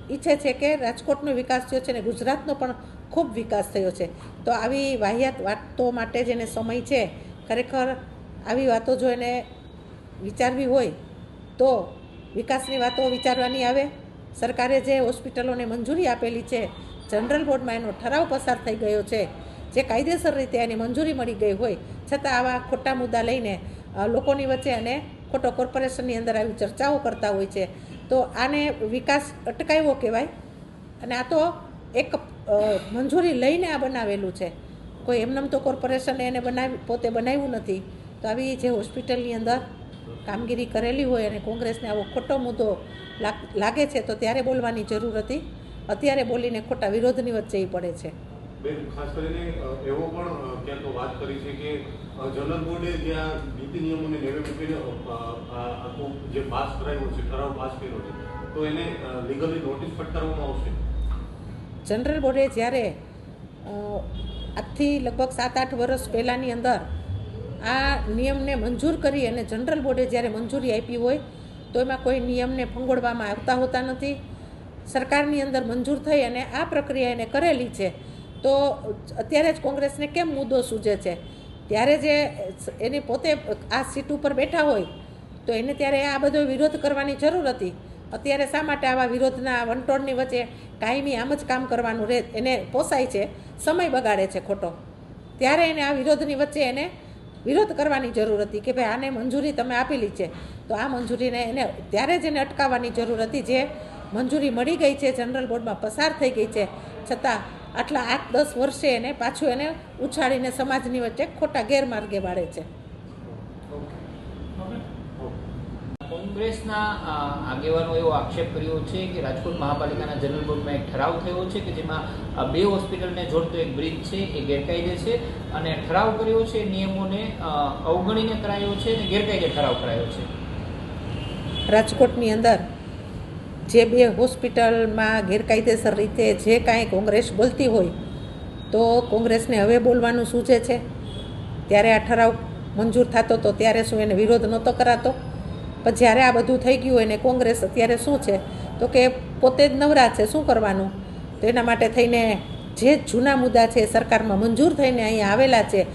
ઈચ્છે છે કે રાજકોટનો વિકાસ થયો છે અને ગુજરાતનો પણ ખૂબ વિકાસ થયો છે. તો આવી વાહિયાત વાતો માટે જેને સમય છે, ખરેખર આવી વાતો જો એને વિચારવી હોય તો વિકાસની વાતો વિચારવાની આવે. સરકારે જે હોસ્પિટલોને મંજૂરી આપેલી છે, જનરલ બોર્ડમાં એનો ઠરાવ પસાર થઈ ગયો છે, જે કાયદેસર રીતે એની મંજૂરી મળી ગઈ હોય છતાં આવા ખોટા મુદ્દા લઈને લોકોની વચ્ચે અને ખોટો કોર્પોરેશનની અંદર આવી ચર્ચાઓ કરતા હોય છે. તો આને વિકાસ અટકાવ્યો કહેવાય. અને આ તો એક મંજૂરી લઈને આ બનાવેલું છે, કોઈ એમનેમ તો કોર્પોરેશને એને પોતે બનાવ્યું નથી. તો આવી જે હોસ્પિટલની અંદર કામગીરી કરેલી હોય અને કોંગ્રેસને આવો ખોટો મુદ્દો લાગે છે તો ત્યારે બોલવાની જરૂર હતી. અત્યારે બોલીને ખોટા વિરોધની વચ્ચે એ પડે છે. બેન, ખાસ કરીને એવો પણ ક્યાંક વાત કરી છે કે જનરલ બોર્ડે જ્યાં નીતિ નિયમોને નેવે મૂકીને આખું જે પાસ કરાવ્યો છે, ઠરાવ પાસ કર્યો છે, તો એને લીગલી નોટિસ ફટકારવામાં આવશે. જનરલ બોર્ડે જ્યારે આજથી લગભગ 7-8 વર્ષ પહેલાંની અંદર આ નિયમને મંજૂર કરી અને જનરલ બોર્ડે જ્યારે મંજૂરી આપી હોય તો એમાં કોઈ નિયમને ફંગોળવામાં આવતા હોતા નથી. સરકારની અંદર મંજૂર થઈ અને આ પ્રક્રિયા એને કરેલી છે. તો અત્યારે જ કોંગ્રેસને કેમ મુદ્દો સૂજે છે? ત્યારે જે એની પોતે આ સીટ ઉપર બેઠા હોય તો એને ત્યારે આ બધો વિરોધ કરવાની જરૂર હતી. અત્યારે શા માટે આવા વિરોધના વંટોળની વચ્ચે કાયમી આમ જ કામ કરવાનું રહે? એને પોસાય છે, સમય બગાડે છે ખોટો. ત્યારે એને આ વિરોધની વચ્ચે એને વિરોધ કરવાની જરૂર હતી કે ભાઈ આને મંજૂરી તમે આપેલી છે તો આ મંજૂરીને એને ત્યારે જ એને અટકાવવાની જરૂર હતી. જે મંજૂરી મળી ગઈ છે, જનરલ બોર્ડમાં પસાર થઈ ગઈ છે, છતાં આટલા 8-10 વર્ષે એને પાછું એને ઉછાળીને સમાજની વચ્ચે ખોટા ગેરમાર્ગે વાળે છે. કોંગ્રેસના આગેવાનો એવો આક્ષેપ કર્યો છે કે રાજકોટ મહાપાલિકાના જનરલ બોર્ડમાં એક ઠરાવ થયો છે કે જેમાં 2 હોસ્પિટલને જોડતો એક બ્રિજ છે એ ગેરકાયદે છે અને ઠરાવ કર્યો છે નિયમોને અવગણીને કરાયો છે અને ગેરકાયદે ઠરાવ કરાયો છે. રાજકોટની અંદર જે 2 હોસ્પિટલમાં ગેરકાયદેસર રીતે જે કાંઈ કોંગ્રેસ બોલતી હોય તો કોંગ્રેસને હવે બોલવાનું સૂચે છે. ત્યારે આ ઠરાવ મંજૂર થતો તો ત્યારે શું એને વિરોધ નહોતો કરાતો? પણ જ્યારે આ બધું થઈ ગયું હોય ને કોંગ્રેસ અત્યારે શું છે તો કે પોતે જ નવરા છે, શું કરવાનું? તો એના માટે થઈને જે જૂના મુદ્દા છે સરકારમાં મંજૂર થઈને અહીંયા આવેલા છે